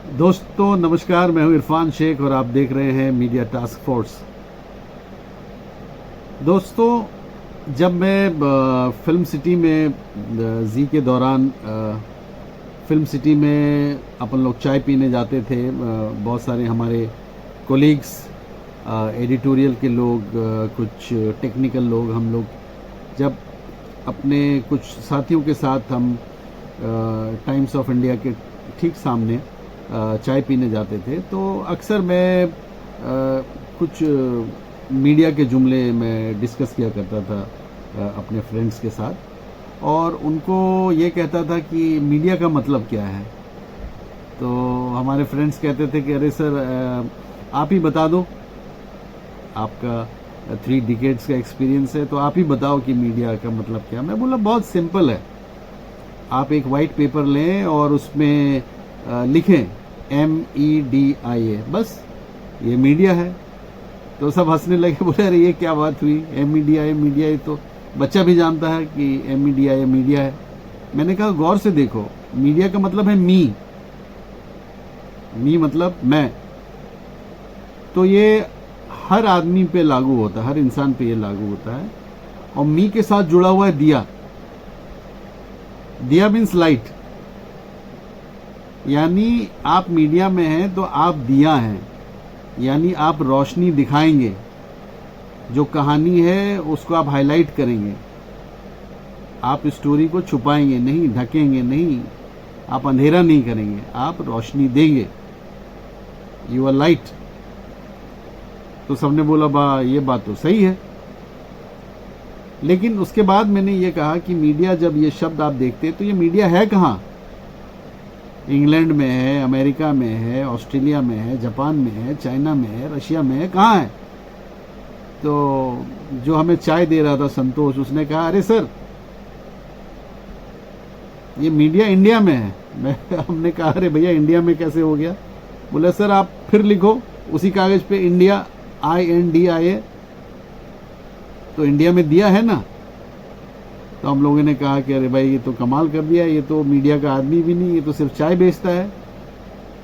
दोस्तों नमस्कार, मैं हूं इरफान शेख और आप देख रहे हैं मीडिया टास्क फोर्स। दोस्तों, जब मैं फिल्म सिटी में जी के दौरान फिल्म सिटी में अपन लोग चाय पीने जाते थे, बहुत सारे हमारे कोलीग्स, एडिटोरियल के लोग, कुछ टेक्निकल लोग, हम लोग जब अपने कुछ साथियों के साथ हम टाइम्स ऑफ इंडिया के ठीक सामने चाय पीने जाते थे, तो अक्सर मैं कुछ मीडिया के जुमले में डिस्कस किया करता था अपने फ्रेंड्स के साथ, और उनको ये कहता था कि मीडिया का मतलब क्या है। तो हमारे फ्रेंड्स कहते थे कि अरे सर, आप ही बता दो, आपका 3 डिकेड्स का एक्सपीरियंस है, तो आप ही बताओ कि मीडिया का मतलब क्या। मैं बोला बहुत सिंपल है, आप एक वाइट पेपर लें और उसमें लिखें MEDIA, बस ये मीडिया है। तो सब हंसने लगे, बोले अरे ये क्या बात हुई, MEDIA मीडिया, ये तो बच्चा भी जानता है कि MEDIA मीडिया है। मैंने कहा गौर से देखो, मीडिया का मतलब है मी मतलब मैं। तो ये हर आदमी पे लागू होता है, हर इंसान पे ये लागू होता है। और मी के साथ जुड़ा हुआ है दिया। दिया मीन्स लाइट, यानी आप मीडिया में हैं तो आप दिया हैं, यानी आप रोशनी दिखाएंगे, जो कहानी है उसको आप हाईलाइट करेंगे, आप स्टोरी को छुपाएंगे नहीं, ढकेंगे नहीं, आप अंधेरा नहीं करेंगे, आप रोशनी देंगे, यू आर लाइट। तो सबने बोला बा ये बात तो सही है। लेकिन उसके बाद मैंने ये कहा कि मीडिया, जब ये शब्द आप देखते हैं तो ये मीडिया है कहाँ? इंग्लैंड में है, अमेरिका में है, ऑस्ट्रेलिया में है, जापान में है, चाइना में है, रशिया में है, कहाँ है? तो जो हमें चाय दे रहा था संतोष, उसने कहा अरे सर, ये मीडिया इंडिया में है। हमने कहा अरे भैया, इंडिया में कैसे हो गया? बोले सर आप फिर लिखो उसी कागज पे इंडिया, INDIA, तो इंडिया में दिया है ना। तो हम लोगों ने कहा कि अरे भाई ये तो कमाल कर दिया, ये तो मीडिया का आदमी भी नहीं, ये तो सिर्फ चाय बेचता है।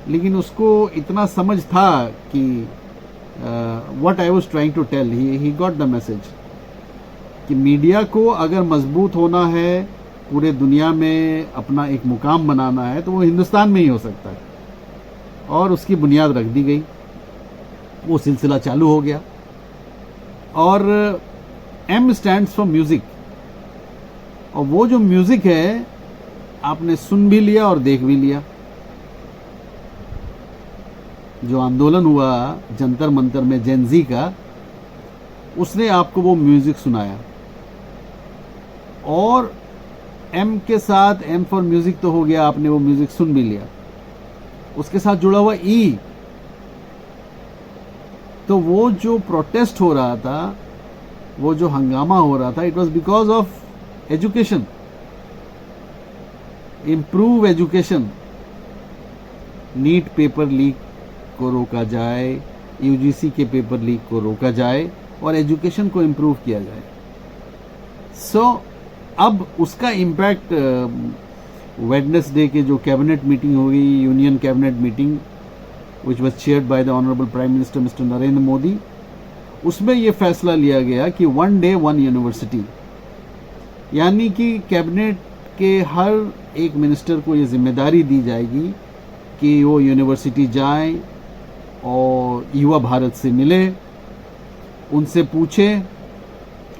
लेकिन उसको इतना समझ था कि what I was trying to tell, he got the message कि मीडिया को अगर मजबूत होना है, पूरे दुनिया में अपना एक मुकाम बनाना है, तो वो हिंदुस्तान में ही हो सकता है। और उसकी बुनियाद रख दी गई, वो सिलसिला चालू हो गया। और M स्टैंड्स फॉर म्यूजिक, और वो जो म्यूजिक है आपने सुन भी लिया और देख भी लिया। जो आंदोलन हुआ जंतर मंतर में जेनजी का, उसने आपको वो म्यूजिक सुनाया। और M के साथ, M फॉर म्यूजिक तो हो गया, आपने वो म्यूजिक सुन भी लिया, उसके साथ जुड़ा हुआ E, तो वो जो प्रोटेस्ट हो रहा था, वो जो हंगामा हो रहा था, it was because of education, improve education. NEET paper leak को रोका जाए, UGC के पेपर लीक को रोका जाए और एजुकेशन को इम्प्रूव किया जाए। सो अब उसका इम्पैक्ट वेडनेसडे के जो कैबिनेट मीटिंग होगी, union cabinet meeting, which was chaired by the honourable prime minister mister Narendra Modi, उसमें यह फैसला लिया गया कि 1 डे 1 यूनिवर्सिटी, यानी कि कैबिनेट के हर एक मिनिस्टर को ये जिम्मेदारी दी जाएगी कि वो यूनिवर्सिटी जाएं और युवा भारत से मिले, उनसे पूछे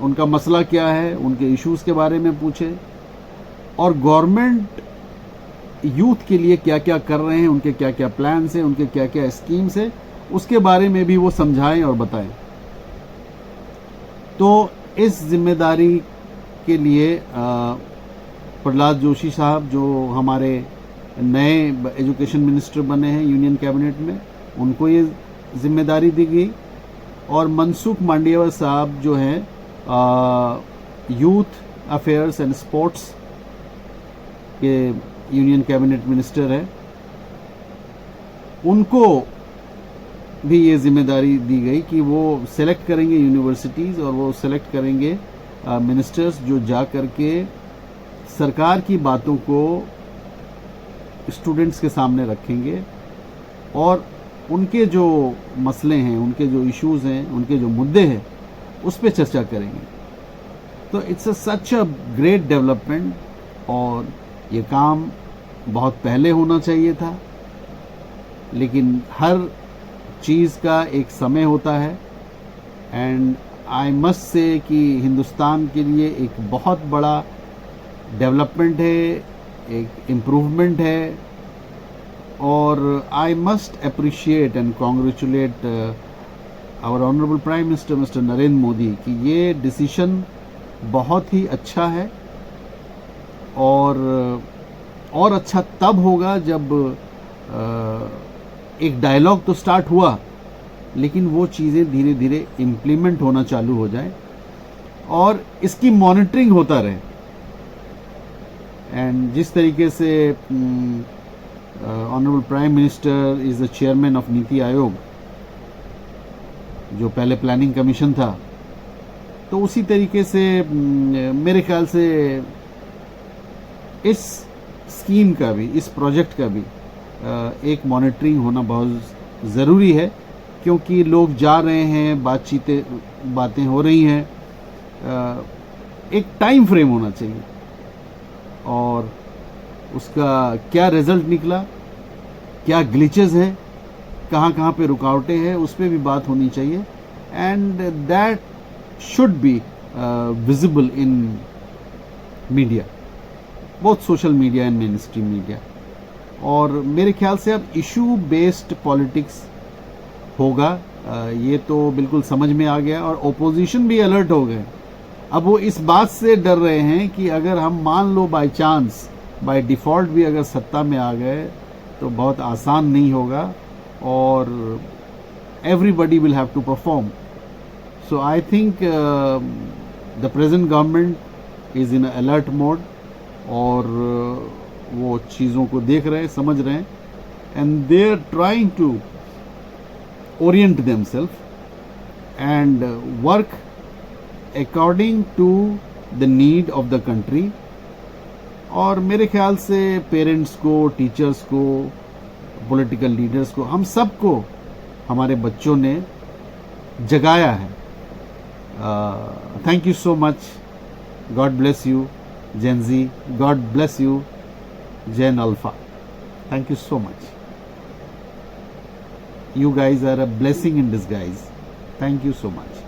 उनका मसला क्या है, उनके इश्यूज के बारे में पूछे, और गवर्नमेंट यूथ के लिए क्या क्या कर रहे हैं, उनके क्या क्या प्लान्स हैं, उनके क्या क्या स्कीम्स हैं, उसके बारे में भी वो समझाएं और बताएं। तो इस जिम्मेदारी के लिए प्रहलाद जोशी साहब, जो हमारे नए एजुकेशन मिनिस्टर बने हैं यूनियन कैबिनेट में, उनको ये जिम्मेदारी दी गई। और मनसुख मांडविया साहब जो हैं यूथ अफेयर्स एंड स्पोर्ट्स के यूनियन कैबिनेट मिनिस्टर है, उनको भी ये जिम्मेदारी दी गई कि वो सेलेक्ट करेंगे यूनिवर्सिटीज़ और वो सेलेक्ट करेंगे मिनिस्टर्स जो जा करके सरकार की बातों को स्टूडेंट्स के सामने रखेंगे और उनके जो मसले हैं, उनके जो इश्यूज़ हैं, उनके जो मुद्दे हैं, उस पर चर्चा करेंगे। तो it's such a great development, और ये काम बहुत पहले होना चाहिए था, लेकिन हर चीज़ का एक समय होता है। एंड आई मस्ट से कि हिंदुस्तान के लिए एक बहुत बड़ा डेवलपमेंट है, एक इम्प्रूवमेंट है, और I must appreciate and congratulate our honourable prime minister mister Narendra Modi कि ये डिसीजन बहुत ही अच्छा है, और अच्छा तब होगा जब एक डायलॉग तो स्टार्ट हुआ, लेकिन वो चीज़ें धीरे धीरे इम्प्लीमेंट होना चालू हो जाए और इसकी मॉनिटरिंग होता रहे। एंड जिस तरीके से honourable prime minister is the chairman of NITI Aayog, जो पहले प्लानिंग कमीशन था, तो उसी तरीके से मेरे ख्याल से इस स्कीम का भी, इस प्रोजेक्ट का भी एक मॉनिटरिंग होना बहुत ज़रूरी है, क्योंकि लोग जा रहे हैं, बातें हो रही हैं, एक टाइम फ्रेम होना चाहिए, और उसका क्या रिजल्ट निकला, क्या ग्लिचेस हैं, कहाँ कहाँ पे रुकावटें हैं, उस पर भी बात होनी चाहिए। And that should be visible in media, both social media and main stream media. और मेरे ख्याल से अब इशू बेस्ड पॉलिटिक्स होगा, ये तो बिल्कुल समझ में आ गया, और ओपोजिशन भी अलर्ट हो गए। अब वो इस बात से डर रहे हैं कि अगर हम मान लो बाय चांस, बाय डिफ़ॉल्ट भी अगर सत्ता में आ गए तो बहुत आसान नहीं होगा, और everybody will have to perform. So I think the present government is in alert mode, और वो चीज़ों को देख रहे हैं, समझ रहे हैं, and they are trying to orient themselves and work according to the need of the country। और मेरे ख्याल से पेरेंट्स को, टीचर्स को, पॉलिटिकल लीडर्स को, हम सबको हमारे बच्चों ने जगाया है। Thank you so much, God bless you Gen Z, God bless you Gen alpha, thank you so much. You guys are a blessing in disguise. Thank you so much.